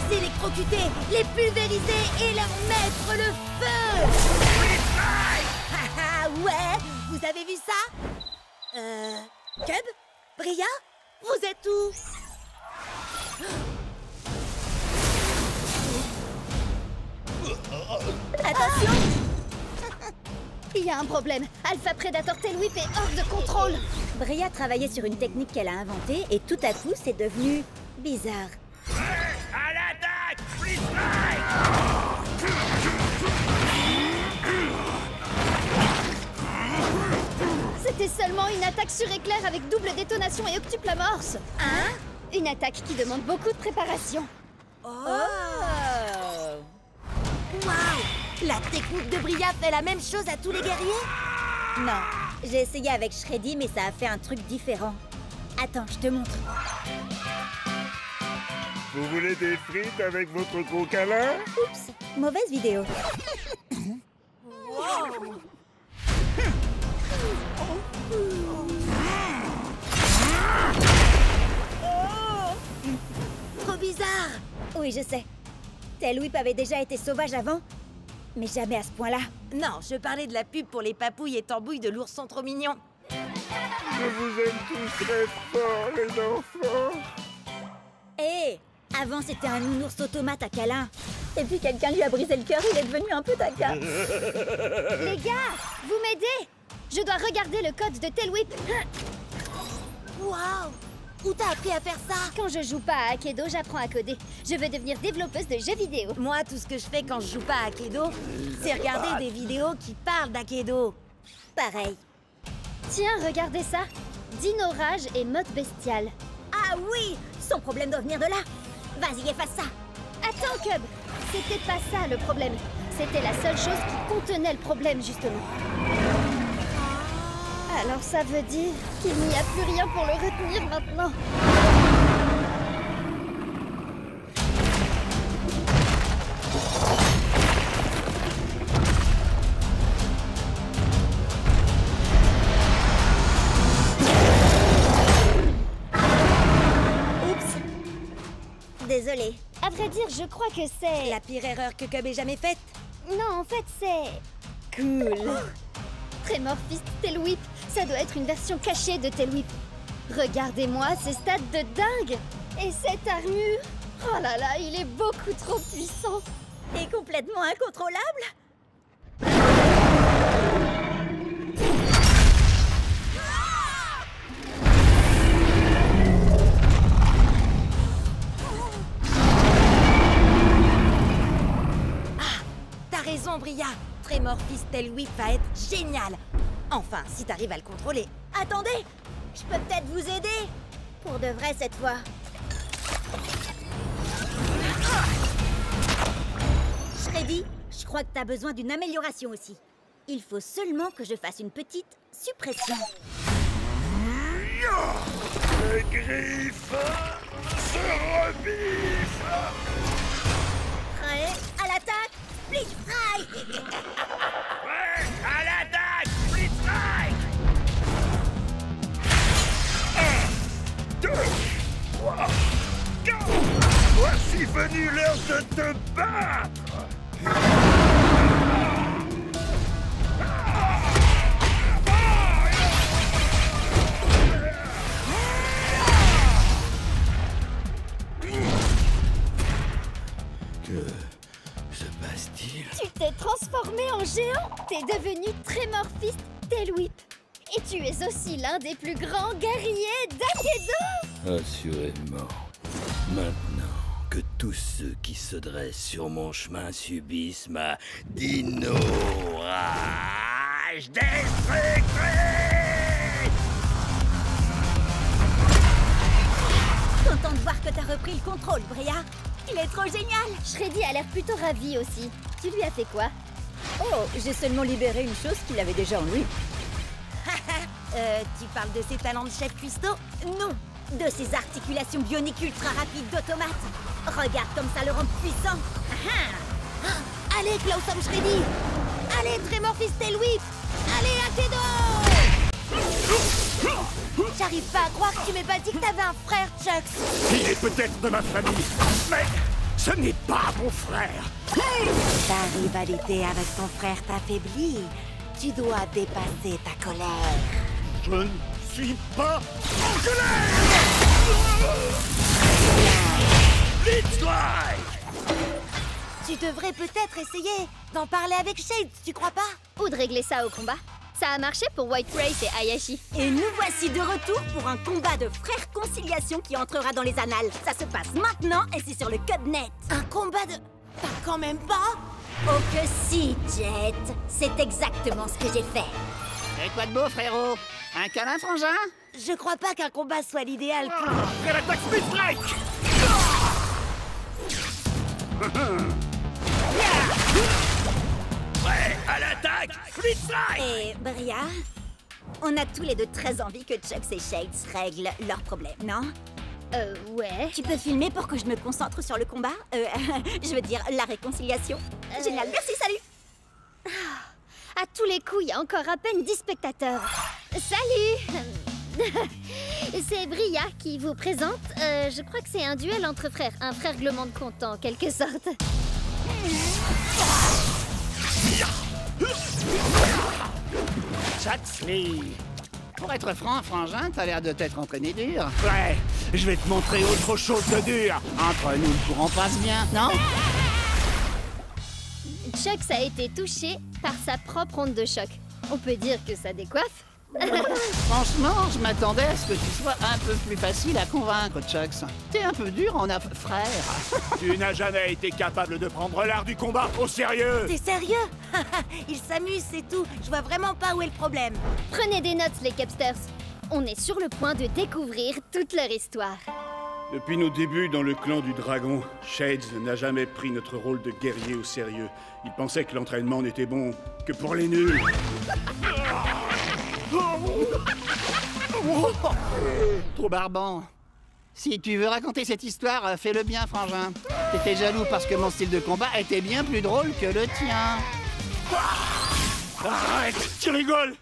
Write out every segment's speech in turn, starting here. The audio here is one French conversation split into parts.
les électrocuter, les pulvériser et leur mettre le feu. Haha, ouais, vous avez vu ça? Cub? Bria? Vous êtes où? Attention! Il y a un problème. Alpha Predator Tailwhip est hors de contrôle. Bria travaillait sur une technique qu'elle a inventée et tout à coup, c'est devenu bizarre. À l'attaque! Freeze Strike! C'était seulement une attaque sur éclair avec double détonation et octuple amorce. Hein? Une attaque qui demande beaucoup de préparation. Oh! Waouh! La technique de Bria fait la même chose à tous les guerriers? Non, j'ai essayé avec Shreddy, mais ça a fait un truc différent. Attends, je te montre. Vous voulez des frites avec votre gros câlin? Oups, mauvaise vidéo. Wow! Trop bizarre! Oui, je sais. Tailwhip avait déjà été sauvage avant, mais jamais à ce point-là. Non, je parlais de la pub pour les papouilles et tambouilles de l'ourson trop mignon. Je vous aime tous très fort, les enfants. Hé, avant c'était un nounours automate à câlin. Et puis quelqu'un lui a brisé le cœur, il est devenu un peu taquin. Les gars, vous m'aidez? Je dois regarder le code de Tailwhip. Waouh! Où t'as appris à faire ça? Quand je joue pas à Akedo, j'apprends à coder. Je veux devenir développeuse de jeux vidéo. Moi, tout ce que je fais quand je joue pas à Akedo, c'est regarder des vidéos qui parlent d'Akedo. Pareil. Tiens, regardez ça. Dino Rage et mode bestial. Ah oui, son problème doit venir de là. Vas-y, efface ça. Attends, Cub. C'était pas ça le problème. C'était la seule chose qui contenait le problème, justement. Alors ça veut dire qu'il n'y a plus rien pour le retenir maintenant. Oups. Désolée. À vrai dire, je crois que c'est... La pire erreur que Cub ait jamais faite. Non, en fait, c'est... cool. Tremorfist Tailwhip, ça doit être une version cachée de Tailwhip. Regardez-moi ces stats de dingue. Et cette armure, oh là là, il est beaucoup trop puissant. Et complètement incontrôlable. T'as raison, Bria. Tremorfist Tailwhip va être génial. Enfin, si t'arrives à le contrôler. Attendez, je peux peut-être vous aider. Pour de vrai cette fois. Shreddy, je crois que t'as besoin d'une amélioration aussi. Il faut seulement que je fasse une petite suppression. Les griffes se rebiffent. Prêt à l'attaque, Split Strike. Ouais, à l'attaque! Freeze Strike! 1, 2, 3, 4. Voici venu l'heure de te battre. Que se passe-t-il? Tu t'es transformé en géant. T'es devenu Tremorfist Tailwhip. Et tu es aussi l'un des plus grands guerriers d'Akedo. Assurément. Maintenant que tous ceux qui se dressent sur mon chemin subissent ma dino rage destructrice! Content de voir que t'as repris le contrôle, Bria. Il est trop génial. Shreddy a l'air plutôt ravi aussi. Tu lui as fait quoi? Oh, j'ai seulement libéré une chose qu'il avait déjà en lui. Tu parles de ses talents de chef cuistot? Non, de ses articulations bioniques ultra rapides d'automate. Regarde comme ça le rend puissant. Allez, Klausam Shreddy! Allez, Tremorfist Tailwhip! Allez, Akedo! J'arrive pas à croire que tu m'aies pas dit que t'avais un frère, Chucks! Il est peut-être de ma famille, mais Ce n'est pas mon frère. Ta rivalité avec ton frère t'affaiblit. Tu dois dépasser ta colère. Je ne suis pas en colère. Blitzstrike! Tu devrais peut-être essayer d'en parler avec Shades, tu crois pas? Ou de régler ça au combat. Ça a marché pour White Race et Hayashi. Et nous voici de retour pour un combat de frères conciliation qui entrera dans les annales. Ça se passe maintenant et c'est sur le Cubnet. Un combat de... T'as quand même pas? Oh que si, Jet. C'est exactement ce que j'ai fait. Et quoi de beau, frérot? Un câlin, frangin? Je crois pas qu'un combat soit l'idéal pour... Après l'attaque Blitzstrike! Prêt à l'attaque Blitzstrike! Et Bria, on a tous les deux très envie que Chucks et Shades règlent leurs problèmes, non? Ouais. Tu peux filmer pour que je me concentre sur le combat? Je veux dire, la réconciliation. Génial, merci, salut! À tous les coups, il y a encore à peine 10 spectateurs. Salut! C'est Bria qui vous présente. Je crois que c'est un duel entre frères. Un frère glement de compte, en quelque sorte. Chucksley. Pour être franc, frangin, t'as l'air de t'être entraîné dur. Ouais, je vais te montrer autre chose de dur. Entre nous, le courant passe bien, non? Chucks a été touché par sa propre onde de choc. On peut dire que ça décoiffe. Franchement, je m'attendais à ce que tu sois un peu plus facile à convaincre, Chucks. T'es un peu dur en frère. Tu n'as jamais été capable de prendre l'art du combat au sérieux. T'es sérieux? Il s'amuse, c'est tout. Je vois vraiment pas où est le problème. Prenez des notes, les Cubsters. On est sur le point de découvrir toute leur histoire. Depuis nos débuts dans le clan du dragon, Shades n'a jamais pris notre rôle de guerrier au sérieux. Il pensait que l'entraînement n'était bon que pour les nuls. Trop barbant. Si tu veux raconter cette histoire, fais-le bien, frangin. T'étais jaloux parce que mon style de combat était bien plus drôle que le tien. Arrête, tu rigoles.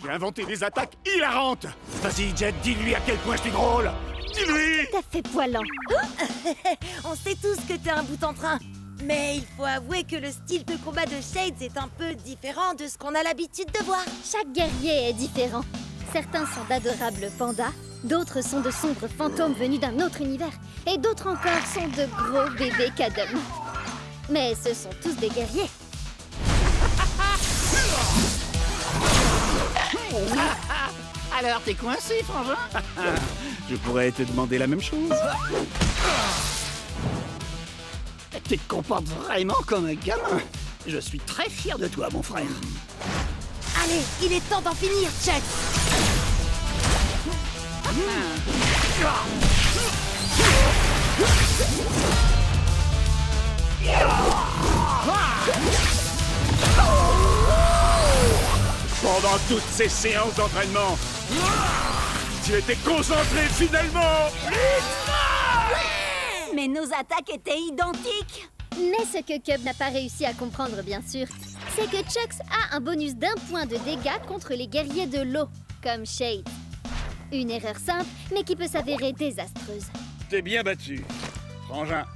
J'ai inventé des attaques hilarantes. Vas-y, Jet, dis-lui à quel point je suis drôle. Dis-lui. T'as fait poilant. On sait tous que t'es un bout en train. Mais il faut avouer que le style de combat de Shades est un peu différent de ce qu'on a l'habitude de voir. Chaque guerrier est différent. Certains sont d'adorables pandas, d'autres sont de sombres fantômes venus d'un autre univers, et d'autres encore sont de gros bébés cadums. Mais ce sont tous des guerriers. Alors, t'es coincé, frangin? Je pourrais te demander la même chose. Tu te comportes vraiment comme un gamin. Je suis très fier de toi, mon frère. Allez, il est temps d'en finir, Chuck. Pendant toutes ces séances d'entraînement, tu étais concentré finalement. Mais nos attaques étaient identiques. Mais ce que Cub n'a pas réussi à comprendre, bien sûr, c'est que Chucks a un bonus d'1 point de dégâts contre les guerriers de l'eau, comme Shade. Une erreur simple, mais qui peut s'avérer désastreuse. T'es bien battu, frangin.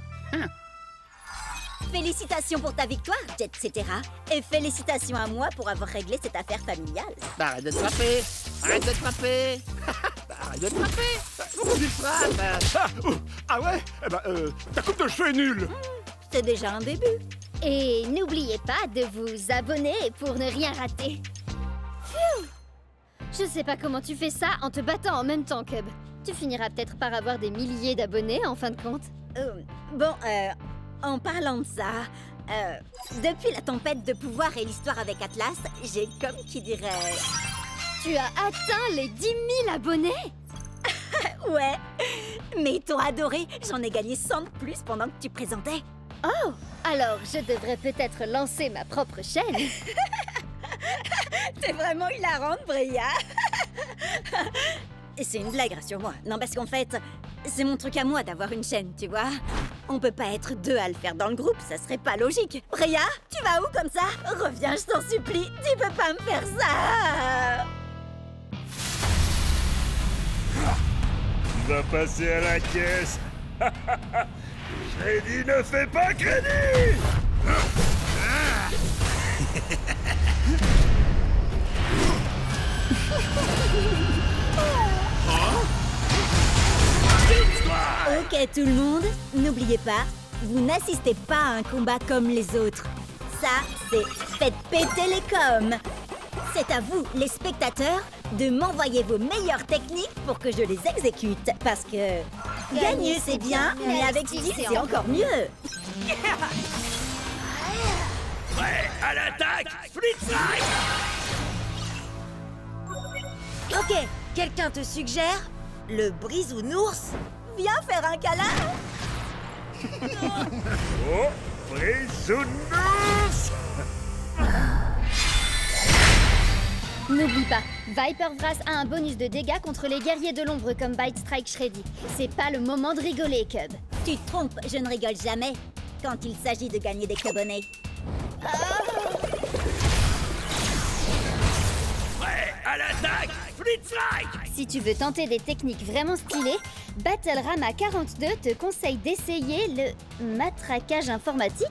Félicitations pour ta victoire, Jet, etc. Et félicitations à moi pour avoir réglé cette affaire familiale. Arrête de te frapper. Arrête de te frapper. Arrête de te frapper. Pourquoi tu te frappes? Ah ouais. Eh ben, ta coupe de cheveux est nulle. C'est déjà un début. Et n'oubliez pas de vous abonner pour ne rien rater. Phew! Je sais pas comment tu fais ça en te battant en même temps, Cub. Tu finiras peut-être par avoir des milliers d'abonnés en fin de compte. En parlant de ça, depuis la tempête de pouvoir et l'histoire avec Atlas, j'ai comme qui dirait... Tu as atteint les 10 000 abonnés? Ouais, mais ils t'ont adoré. J'en ai gagné 100 de plus pendant que tu présentais. Oh! Alors, je devrais peut-être lancer ma propre chaîne. T'es vraiment hilarante, Bria. C'est une blague, rassure-moi. Non, parce qu'en fait, c'est mon truc à moi d'avoir une chaîne, tu vois. On peut pas être deux à le faire dans le groupe, ça serait pas logique. Bria, tu vas où comme ça? Reviens, je t'en supplie. Tu peux pas me faire ça. Va passer à la caisse. J'ai dit ne fais pas crédit. Ok tout le monde, n'oubliez pas, vous n'assistez pas à un combat comme les autres. Ça, c'est faites péter les coms. C'est à vous, les spectateurs, de m'envoyer vos meilleures techniques pour que je les exécute. Parce que gagner c'est bien, mais avec style c'est encore mieux. Prêt à l'attaque, Split Strike. Ok, quelqu'un te suggère le brisounours? Viens faire un câlin. Oh, Brisounours. N'oublie pas, Viper Vrass a un bonus de dégâts contre les guerriers de l'ombre comme Bite Strike Shreddy. C'est pas le moment de rigoler, Cub. Tu te trompes, je ne rigole jamais quand il s'agit de gagner des cubonnets. Prêt à l'attaque, Split Strike. Si tu veux tenter des techniques vraiment stylées, Battle-Rama 42 te conseille d'essayer le matraquage informatique.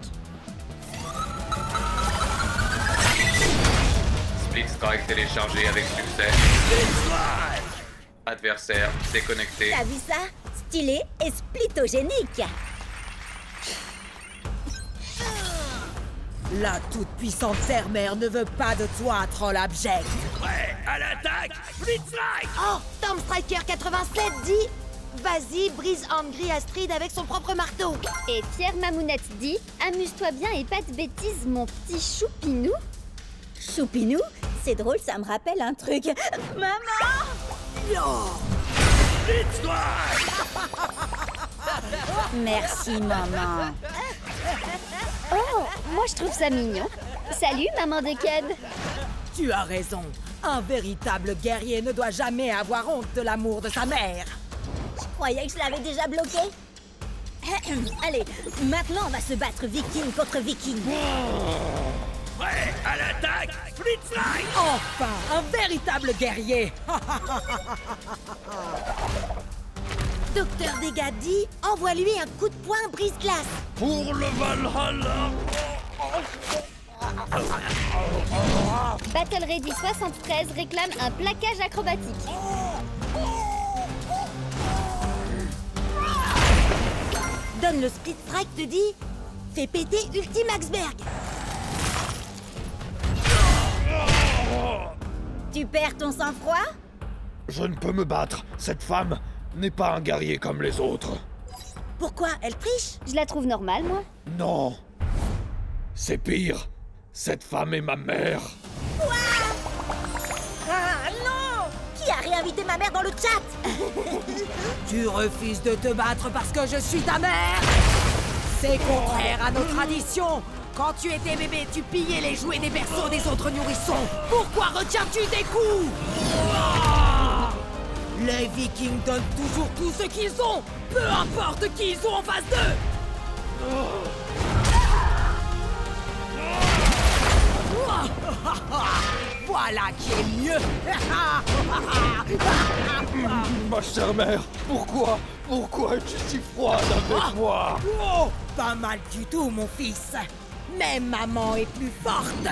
Split Strike téléchargé avec succès. Adversaire déconnecté. T'as vu ça? Stylé et splitogénique. La toute-puissante Terre-Mère ne veut pas de toi, troll abject. Prêt à l'attaque, Split Strike. Oh, Storm Striker 87 dit vas-y, brise Angry Astrid avec son propre marteau. Et Fier Mamounette dit amuse-toi bien et pas de bêtises, mon petit choupinou. Choupinou? C'est drôle, ça me rappelle un truc. Maman! Split Strike. Merci, maman. Oh, moi je trouve ça mignon. Salut, maman de Cub. Tu as raison. Un véritable guerrier ne doit jamais avoir honte de l'amour de sa mère. Je croyais que je l'avais déjà bloqué. Allez, maintenant on va se battre viking contre viking. Prêt à l'attaque, Split Strike. Enfin, un véritable guerrier. Docteur Dégâts dit envoie-lui un coup de poing brise-glace. Pour le Valhalla. Battle Ready 73 réclame un plaquage acrobatique. Donne le Split Strike te dit fais péter Ultimaxberg. Tu perds ton sang-froid? Je ne peux me battre. Cette femme n'est pas un guerrier comme les autres. Pourquoi? Elle triche? Je la trouve normale, moi. Non. C'est pire. Cette femme est ma mère. Ah non! Qui a réinvité ma mère dans le chat? Tu refuses de te battre parce que je suis ta mère? C'est contraire à nos traditions. Quand tu étais bébé, tu pillais les jouets des berceaux des autres nourrissons. Pourquoi retiens-tu des coups? Les Vikings donnent toujours tout ce qu'ils ont, peu importe qui ils ont en face d'eux. Voilà qui est mieux. Ma chère mère, pourquoi es-tu si froide avec moi? Oh, pas mal du tout, mon fils. Mais maman est plus forte.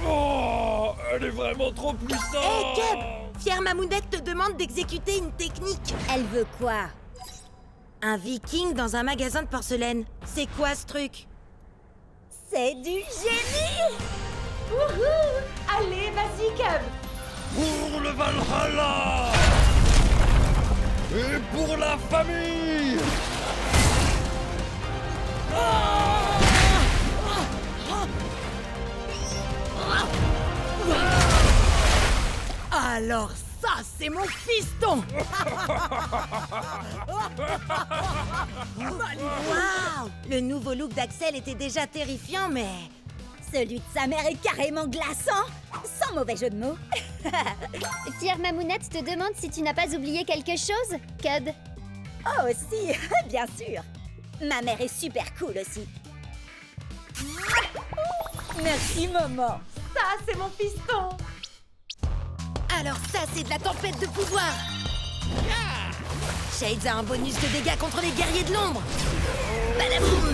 Oh, elle est vraiment trop puissante. Hé, Cub! Fier Mamounette te demande d'exécuter une technique. Elle veut quoi? Un viking dans un magasin de porcelaine. C'est quoi ce truc? C'est du génie! Wouhou! Allez, vas-y, Cub! Pour le Valhalla. Et pour la famille. Alors ça, c'est mon fiston. Waouh! Le nouveau look d'Axel était déjà terrifiant, mais... Celui de sa mère est carrément glaçant! Sans mauvais jeu de mots! Fier Mamounette te demande si tu n'as pas oublié quelque chose, Cub. Oh, si! Bien sûr! Ma mère est super cool aussi! Merci, maman! Ça, c'est mon fiston! Alors ça, c'est de la tempête de pouvoir! Shades a un bonus de dégâts contre les guerriers de l'ombre. Badaboum.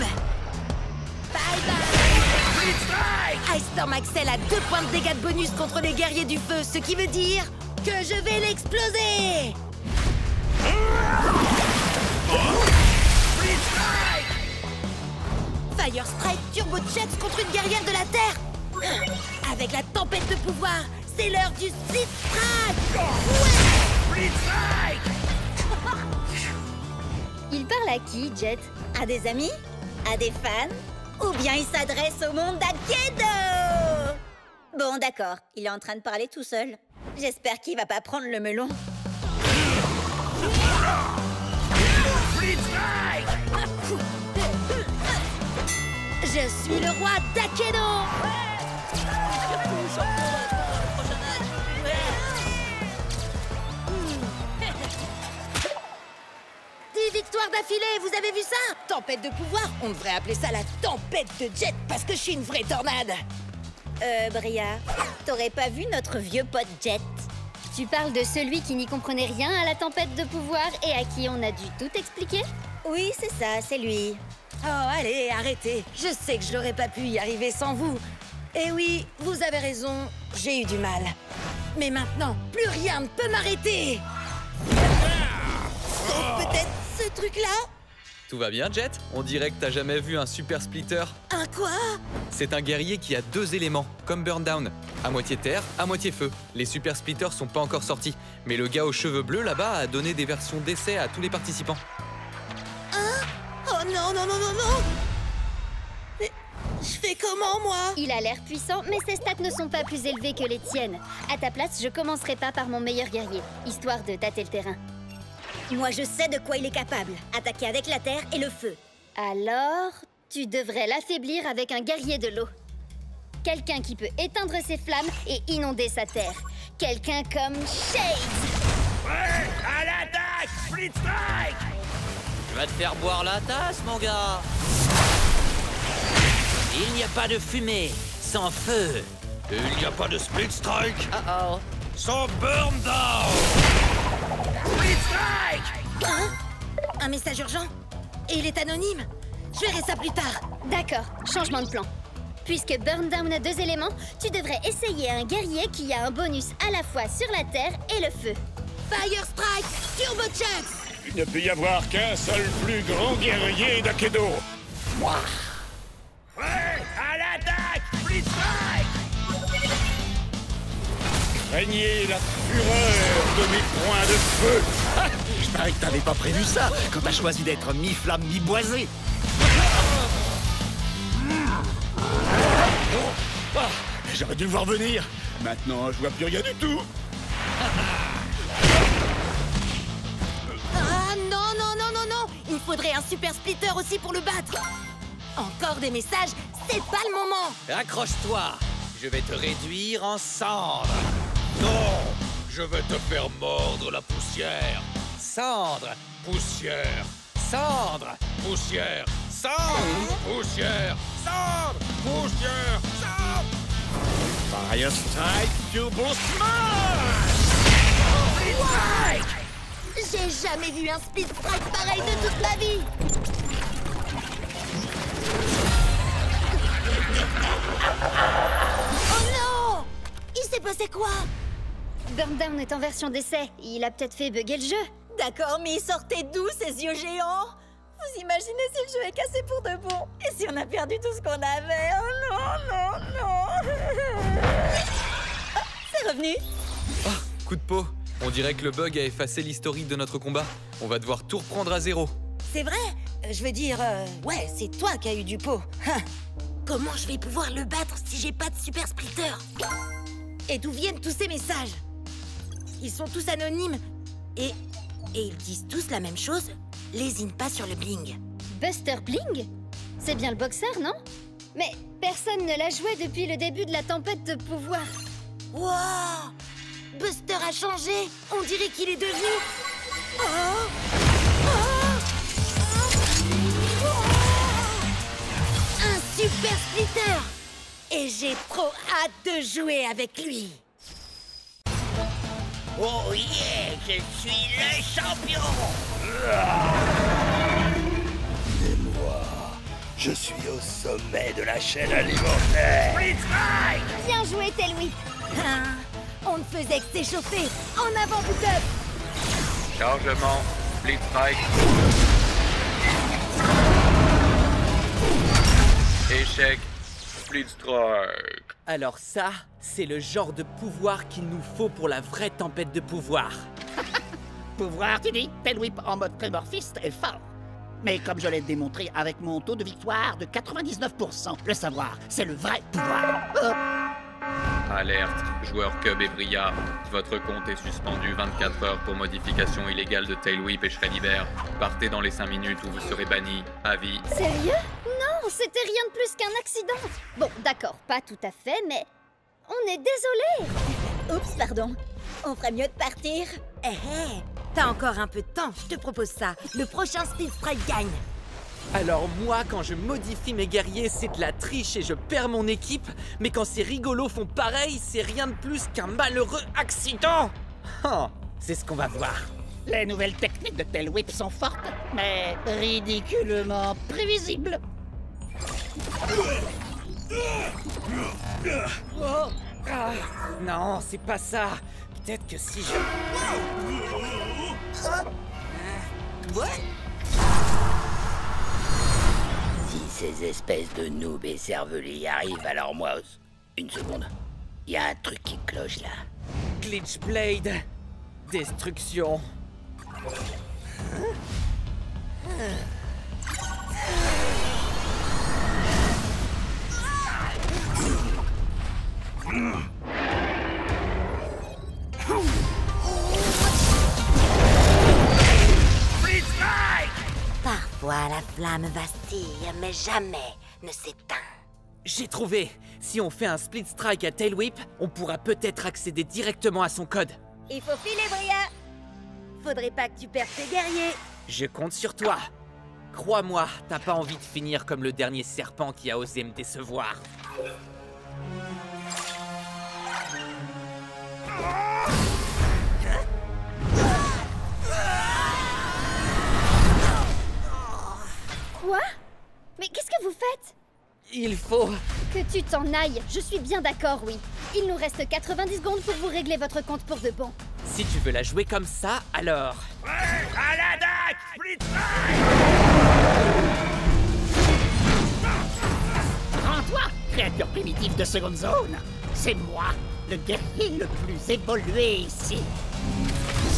Bye bye. Ice Storm Axel a 2 points de dégâts de bonus contre les guerriers du feu, ce qui veut dire que je vais l'exploser. Fire Strike Turbo Jets contre une guerrière de la Terre. Avec la tempête de pouvoir, c'est l'heure du Split Strike. Ouais. Split Strike. Il parle à qui, Jet? À des amis? À des fans? Ou bien il s'adresse au monde d'Akedo? Bon, d'accord, il est en train de parler tout seul. J'espère qu'il va pas prendre le melon. Je suis le roi d'Akedo. 10 victoires d'affilée, vous avez vu ça? Tempête de pouvoir, on devrait appeler ça la tempête de jet parce que je suis une vraie tornade. Bria, t'aurais pas vu notre vieux pote Jet? Tu parles de celui qui n'y comprenait rien à la tempête de pouvoir et à qui on a dû tout expliquer? Oui, c'est ça, c'est lui. Oh, allez, arrêtez. Je sais que je n'aurais pas pu y arriver sans vous. Et oui, vous avez raison, j'ai eu du mal. Mais maintenant, plus rien ne peut m'arrêter. Sauf peut-être ce truc-là. Tout va bien, Jet? On dirait que t'as jamais vu un super splitter. Un quoi? C'est un guerrier qui a 2 éléments, comme Burndown. À moitié terre, à moitié feu. Les super splitters sont pas encore sortis. Mais le gars aux cheveux bleus, là-bas, a donné des versions d'essai à tous les participants. Hein? Oh non, non, non, non, non! Mais je fais comment, moi? Il a l'air puissant, mais ses stats ne sont pas plus élevées que les tiennes. À ta place, je commencerai pas par mon meilleur guerrier, histoire de tâter le terrain. Moi, je sais de quoi il est capable. Attaquer avec la terre et le feu. Alors, tu devrais l'affaiblir avec un guerrier de l'eau. Quelqu'un qui peut éteindre ses flammes et inonder sa terre. Quelqu'un comme Shades. Ouais, à l'attaque! Split Strike! Je vais te faire boire la tasse, mon gars. Il n'y a pas de fumée sans feu. Et il n'y a pas de Split Strike Oh-oh. sans Burn Down! Split Strike! Hein? Un message urgent? Et il est anonyme? Je verrai ça plus tard. D'accord, changement de plan. Puisque Burndown a 2 éléments, tu devrais essayer un guerrier qui a un bonus à la fois sur la terre et le feu. Fire Strike Turbo Jets! Il ne peut y avoir qu'un seul plus grand guerrier d'Akedo. Moi. Ouais, à l'attaque! Split Strike! Craignez la fureur de mes poings de feu. Ah, je parie que t'avais pas prévu ça quand t'as choisi d'être mi-flamme, mi-boisé. Ah, j'aurais dû le voir venir. Maintenant, je vois plus rien du tout. Ah non, non, non, non, non! Il faudrait un super splitter aussi pour le battre. Encore des messages, c'est pas le moment. Accroche-toi. Je vais te réduire en cendres. Non, je vais te faire mordre la poussière. Cendres, Poussière, cendres, poussière, cendre, poussière, cendre, poussière, cendre. Fire Strike Turbo Smash! Split Strike! J'ai jamais vu un split strike pareil de toute ma vie. Oh non! Il s'est passé quoi? Burndown est en version d'essai. Il a peut-être fait bugger le jeu. D'accord, mais il sortait d'où ces yeux géants? Vous imaginez si le jeu est cassé pour de bon? Et si on a perdu tout ce qu'on avait? Oh non, non, non! Oh, c'est revenu! Oh, coup de peau. On dirait que le bug a effacé l'historique de notre combat. On va devoir tout reprendre à zéro. C'est vrai? Je veux dire, ouais, c'est toi qui as eu du pot. Comment je vais pouvoir le battre si j'ai pas de super splitter? Et d'où viennent tous ces messages? Ils sont tous anonymes. Et ils disent tous la même chose. Lésine pas sur le bling. Buster Bling? C'est bien le boxeur, non? Mais personne ne l'a joué depuis le début de la tempête de pouvoir. Wow! Buster a changé. On dirait qu'il est devenu... Oh! Un super splitter! Et j'ai trop hâte de jouer avec lui. Oh yeah! Je suis le champion. Et moi, je suis au sommet de la chaîne alimentaire. Bien joué, Tailwhip. On ne faisait que s'échauffer. En avant, Boot-Up. Chargement, Split Strike. Échec, Split Strike. Alors ça, c'est le genre de pouvoir qu'il nous faut pour la vraie tempête de pouvoir. Pouvoir, tu dis? Tailwhip en mode Tremorfist est fort. Mais comme je l'ai démontré avec mon taux de victoire de 99%, le savoir, c'est le vrai pouvoir. Alerte, joueur Cub et Bria. Votre compte est suspendu 24 heures pour modification illégale de Tailwhip et Shreddiver. Partez dans les 5 minutes où vous serez banni. Avis. Sérieux? Non, c'était rien de plus qu'un accident. Bon, d'accord, pas tout à fait, mais on est désolé. Oups, pardon. On ferait mieux de partir. T'as encore un peu de temps, je te propose ça. Le prochain Split Strike gagne. Alors moi, quand je modifie mes guerriers, c'est de la triche et je perds mon équipe. Mais quand ces rigolos font pareil, c'est rien de plus qu'un malheureux accident. Oh, c'est ce qu'on va voir. Les nouvelles techniques de Tailwhip sont fortes, mais ridiculement prévisibles. Oh. Ah, non, c'est pas ça. Peut-être que si je... Si ces espèces de noobs et cervelés y arrivent, alors moi... Une seconde. Il y a un truc qui cloche là. Glitchblade. Destruction. Parfois la flamme vacille, mais jamais ne s'éteint. J'ai trouvé. Si on fait un split strike à Tailwhip, on pourra peut-être accéder directement à son code. Il faut filer, Bria. Faudrait pas que tu perdes tes guerriers. Je compte sur toi. Crois-moi, t'as pas envie de finir comme le dernier serpent qui a osé me décevoir. Quoi? Mais qu'est-ce que vous faites? Il faut... Que tu t'en ailles, je suis bien d'accord, oui. Il nous reste 90 secondes pour vous régler votre compte pour de bon. Si tu veux la jouer comme ça, alors... À la date, Split Strike. Rends-toi, créature primitive de seconde zone. C'est moi, le guerrier le plus évolué ici.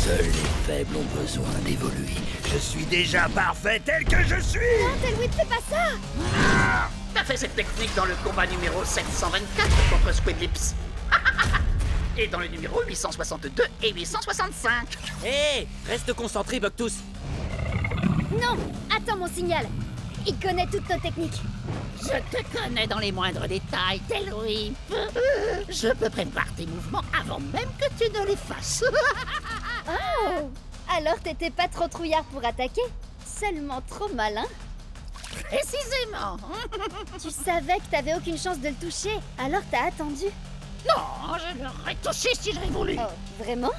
Seuls les faibles ont besoin d'évoluer. Je suis déjà parfait tel que je suis. Non, Tailwhip, fais pas ça. T'as fait cette technique dans le combat numéro 724 contre Squidlips. Et dans le numéro 862 et 865. Hé, reste concentré, Bucktooth. Non, attends mon signal. Il connaît toutes nos techniques. Je te connais dans les moindres détails, Tailwhip. Je peux prévoir tes mouvements avant même que tu ne les fasses. Oh, alors t'étais pas trop trouillard pour attaquer, seulement trop malin. Précisément. Tu savais que t'avais aucune chance de le toucher, alors t'as attendu. Non, je l'aurais touché si j'avais voulu. Oh, vraiment?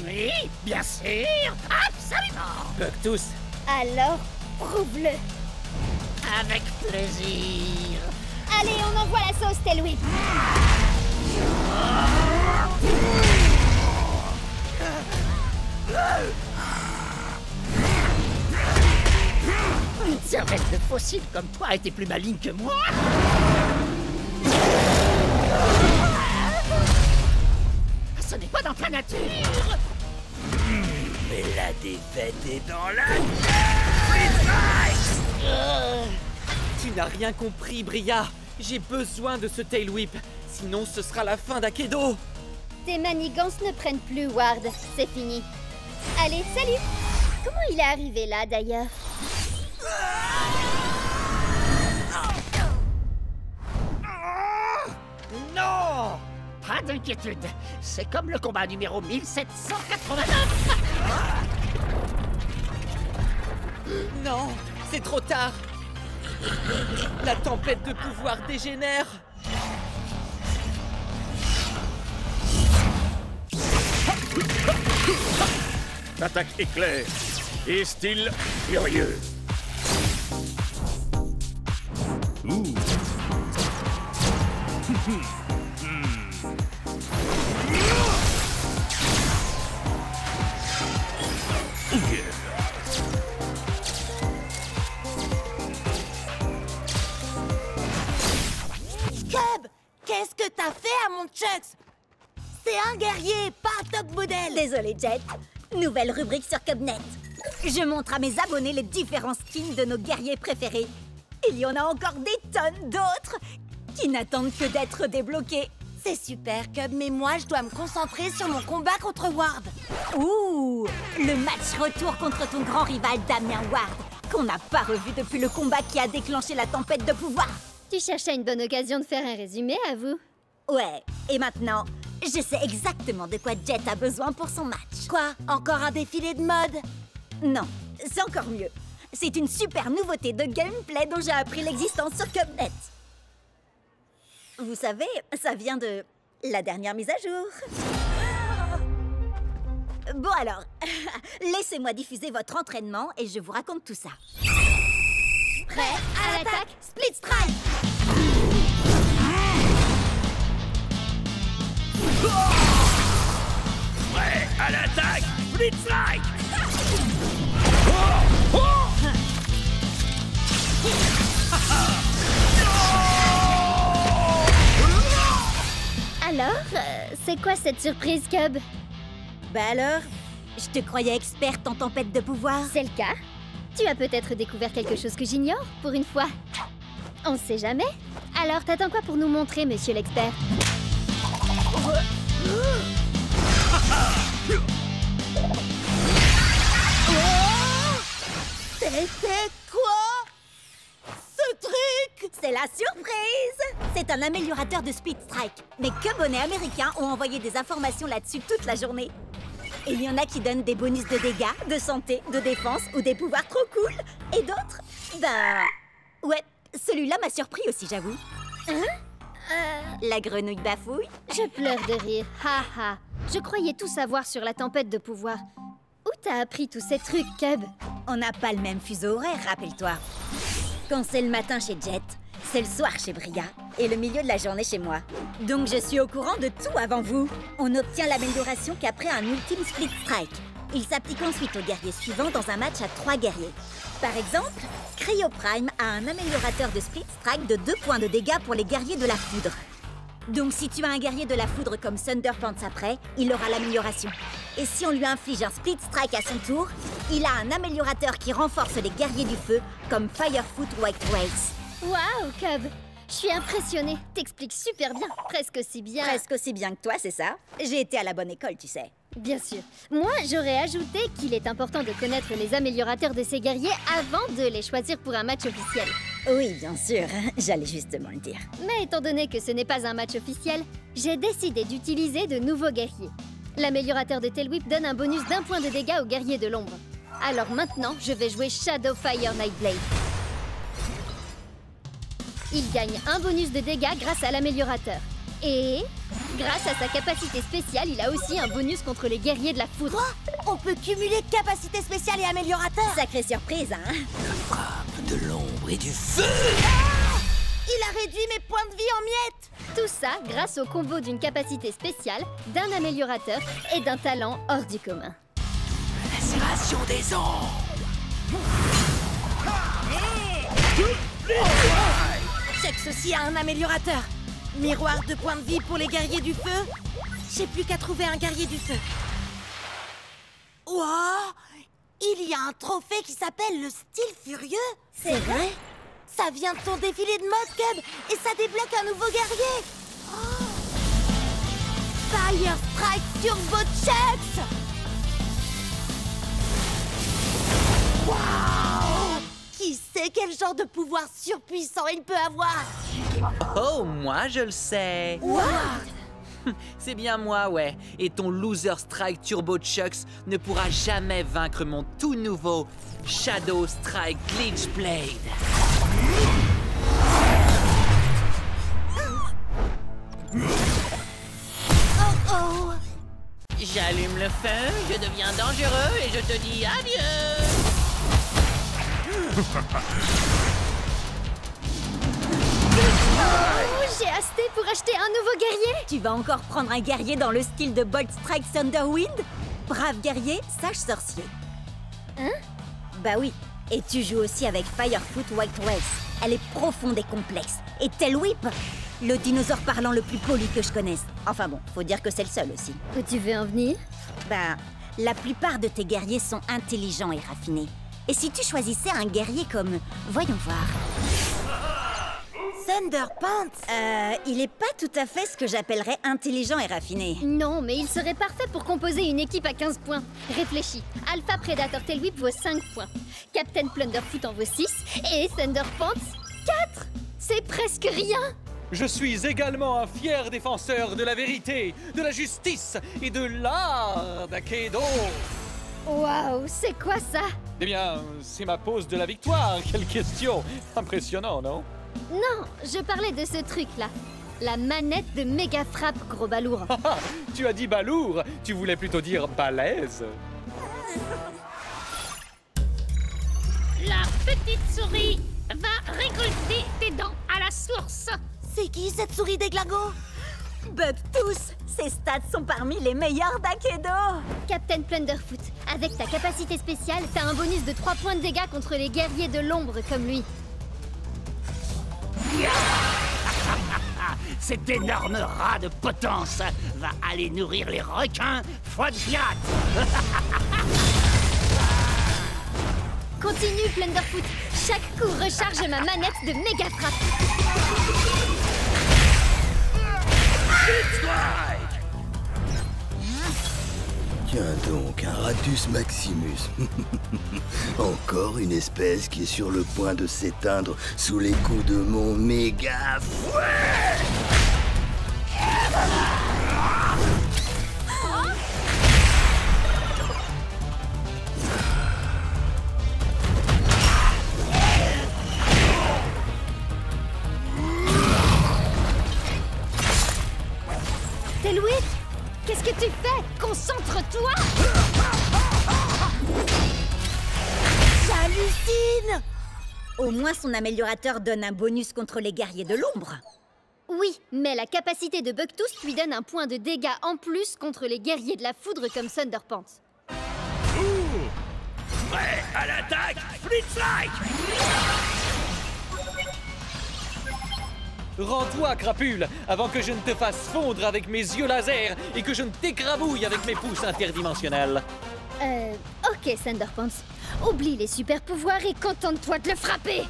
Oui, bien sûr, absolument. Bucktooth. Alors, prouve-le. Avec plaisir. Allez, on envoie la sauce, Tailwhip. Une cervelle de fossile comme toi a été plus maligne que moi. Ce n'est pas dans ta nature. Mais la défaite est dans la... Tu n'as rien compris, Bria. J'ai besoin de ce Tailwhip. Sinon, ce sera la fin d'Akedo. Tes manigances ne prennent plus, Ward. C'est fini. Allez, salut. Comment il est arrivé là, d'ailleurs? Non! Pas d'inquiétude. C'est comme le combat numéro 1789. Non, c'est trop tard. La tempête de pouvoir dégénère. Attaque éclair et style furieux. Cub, qu'est-ce que t'as fait à mon Chucks? C'est un guerrier, pas un top modèle. Désolé, Jet. Nouvelle rubrique sur Cubnet. Je montre à mes abonnés les différents skins de nos guerriers préférés. Il y en a encore des tonnes d'autres qui n'attendent que d'être débloqués. C'est super, Cub, mais moi, je dois me concentrer sur mon combat contre Ward. Ouh, le match retour contre ton grand rival Damien Ward, qu'on n'a pas revu depuis le combat qui a déclenché la tempête de pouvoir. Tu cherchais une bonne occasion de faire un résumé, avoue. Ouais, et maintenant, je sais exactement de quoi Jet a besoin pour son match. Quoi? Encore un défilé de mode? Non, c'est encore mieux. C'est une super nouveauté de gameplay dont j'ai appris l'existence sur Cubnet. Vous savez, ça vient de la dernière mise à jour. Bon alors, laissez-moi diffuser votre entraînement et je vous raconte tout ça. Prêt à l'attaque, Split Strike! Prêt à l'attaque, Split Strike! Alors, c'est quoi cette surprise, Cub? Bah alors, je te croyais experte en tempête de pouvoir. C'est le cas. Tu as peut-être découvert quelque chose que j'ignore, pour une fois. On sait jamais. Alors, t'attends quoi pour nous montrer, monsieur l'expert? C'était quoi? Ce truc? C'est la surprise! C'est un améliorateur de Speed Strike. Mes Cubonnets américains ont envoyé des informations là-dessus toute la journée. Et il y en a qui donnent des bonus de dégâts, de santé, de défense ou des pouvoirs trop cool. Et d'autres, bah... Ouais, celui-là m'a surpris aussi, j'avoue. La grenouille bafouille. Je pleure de rire. Ha ha. Je croyais tout savoir sur la tempête de pouvoir. Où t'as appris tous ces trucs, Cub? On n'a pas le même fuseau horaire, rappelle-toi. Quand c'est le matin chez Jet, c'est le soir chez Bria et le milieu de la journée chez moi. Donc je suis au courant de tout avant vous. On obtient l'amélioration qu'après un ultime Split Strike. Il s'applique ensuite aux guerriers suivants dans un match à 3 guerriers. Par exemple, Cryo Prime a un améliorateur de Split Strike de 2 points de dégâts pour les guerriers de la foudre. Donc si tu as un guerrier de la foudre comme Thunderpants après, il aura l'amélioration. Et si on lui inflige un Split Strike à son tour, il a un améliorateur qui renforce les guerriers du feu comme Firefoot White Race. Waouh, Cub! Je suis impressionnée. T'expliques super bien. Presque aussi bien. Presque aussi bien que toi, c'est ça? J'ai été à la bonne école, tu sais. Bien sûr. Moi, j'aurais ajouté qu'il est important de connaître les améliorateurs de ces guerriers avant de les choisir pour un match officiel. Oui, bien sûr. J'allais justement le dire. Mais étant donné que ce n'est pas un match officiel, j'ai décidé d'utiliser de nouveaux guerriers. L'améliorateur de Tailwhip donne un bonus d'1 point de dégâts aux guerriers de l'ombre. Alors maintenant, je vais jouer Shadowfire Nightblade. Il gagne un bonus de dégâts grâce à l'améliorateur. Et grâce à sa capacité spéciale, il a aussi un bonus contre les guerriers de la foudre. Quoi? On peut cumuler capacité spéciale et améliorateur? Sacrée surprise, hein? La frappe de l'ombre et du feu! Ah! Il a réduit mes points de vie en miettes! Tout ça grâce au combo d'une capacité spéciale, d'un améliorateur et d'un talent hors du commun. Lacération des ombres! Chex aussi a un améliorateur. Miroir de points de vie pour les guerriers du feu. J'ai plus qu'à trouver un guerrier du feu. Wow! Il y a un trophée qui s'appelle le style furieux. C'est vrai? Ça vient de ton défilé de mode, Cub, et ça débloque un nouveau guerrier. Oh! Fire Strike Turbo Chex! Waouh! Qui sait quel genre de pouvoir surpuissant il peut avoir? Oh, moi je le sais. Ward! C'est bien moi, ouais. Et ton Loser Strike Turbo Chucks ne pourra jamais vaincre mon tout nouveau Shadow Strike Glitch Blade. Oh oh! J'allume le feu, je deviens dangereux et je te dis adieu. Oh, j'ai hasté pour acheter un nouveau guerrier. Tu vas encore prendre un guerrier dans le style de Bolt Strike Thunderwind? Brave guerrier, sage sorcier. Hein? Bah oui. Et tu joues aussi avec Firefoot White Wells. Elle est profonde et complexe. Et Tail Whip, le dinosaure parlant le plus poli que je connaisse. Enfin bon, faut dire que c'est le seul aussi. Où tu veux en venir? Bah, la plupart de tes guerriers sont intelligents et raffinés. Et si tu choisissais un guerrier comme... Voyons voir... Thunderpants. Il est pas tout à fait ce que j'appellerais intelligent et raffiné. Non, mais il serait parfait pour composer une équipe à 15 points. Réfléchis. Alpha Predator Tail Whip vaut 5 points. Captain Plunderfoot en vaut 6. Et Thunderpants, 4. C'est presque rien. Je suis également un fier défenseur de la vérité, de la justice et de l'art d'Akedo. Waouh, c'est quoi ça? Eh bien, c'est ma pose de la victoire. Quelle question! Impressionnant, non? Non, je parlais de ce truc-là. La manette de méga frappe, gros balourd. Tu as dit balourd, tu voulais plutôt dire balèze. La petite souris va récolter tes dents à la source. C'est qui cette souris déglingo? Bugtooth. Ses stats sont parmi les meilleurs d'Akedo. Captain Plunderfoot, avec ta capacité spéciale, t'as un bonus de 3 points de dégâts contre les guerriers de l'ombre comme lui. Cet énorme rat de potence va aller nourrir les requins foie de pirate. Continue, Plunderfoot. Chaque coup recharge ma manette de méga frappe. Tiens donc, un Ratus Maximus. Encore une espèce qui est sur le point de s'éteindre sous les coups de mon méga fouet. Tail Whip, qu'est-ce que tu fais? Concentre-toi! J'hallucine! Au moins son améliorateur donne un bonus contre les guerriers de l'ombre. Oui, mais la capacité de Bugtooth lui donne un point de dégâts en plus contre les guerriers de la foudre comme Thunderpants. Prêt à l'attaque, Blitzlike! Rends-toi, crapule, avant que je ne te fasse fondre avec mes yeux laser et que je ne t'écrabouille avec mes pouces interdimensionnels. Ok, Thunderpants. Oublie les super pouvoirs et contente-toi de le frapper.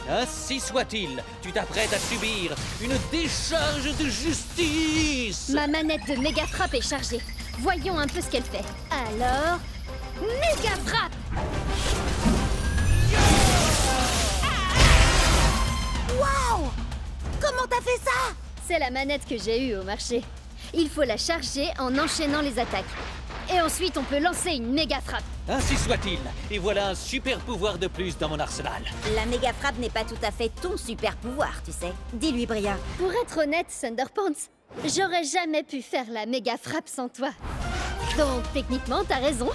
Ainsi soit-il, tu t'apprêtes à subir une décharge de justice. Ma manette de méga frappe est chargée. Voyons un peu ce qu'elle fait. Alors, méga frappe! Waouh! Comment t'as fait ça? C'est la manette que j'ai eue au marché. Il faut la charger en enchaînant les attaques. Et ensuite, on peut lancer une méga frappe. Ainsi soit-il, et voilà un super pouvoir de plus dans mon arsenal. La méga frappe n'est pas tout à fait ton super pouvoir, tu sais. Dis-lui, Bria. Pour être honnête, Thunderpants, j'aurais jamais pu faire la méga frappe sans toi. Donc, techniquement, t'as raison.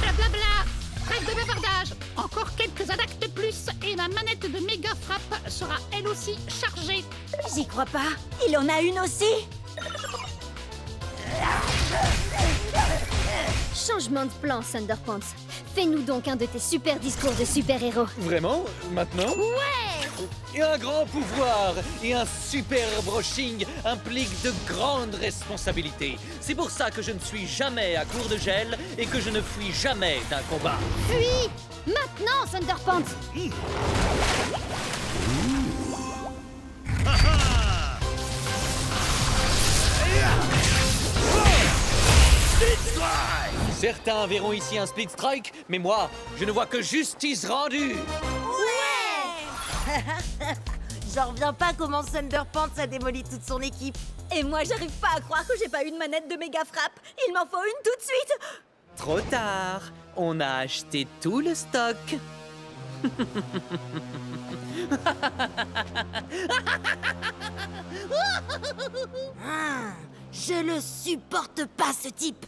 Blablabla. Trêve de bavardage. Encore quelques attaques de plus et ma manette de méga frappe sera elle aussi chargée. J'y crois pas. Il en a une aussi. Changement de plan, Thunderpants. Fais-nous donc un de tes super discours de super-héros. Vraiment? Maintenant? Ouais! Et un grand pouvoir et un super brushing impliquent de grandes responsabilités. C'est pour ça que je ne suis jamais à court de gel et que je ne fuis jamais d'un combat. Fuis! Maintenant, Thunderpants! Certains verront ici un split strike, mais moi, je ne vois que justice rendue. Ouais! J'en reviens pas comment Thunderpants a démoli toute son équipe. Et moi, j'arrive pas à croire que j'ai pas une manette de méga frappe. Il m'en faut une tout de suite. Trop tard. On a acheté tout le stock. Je le supporte pas, ce type.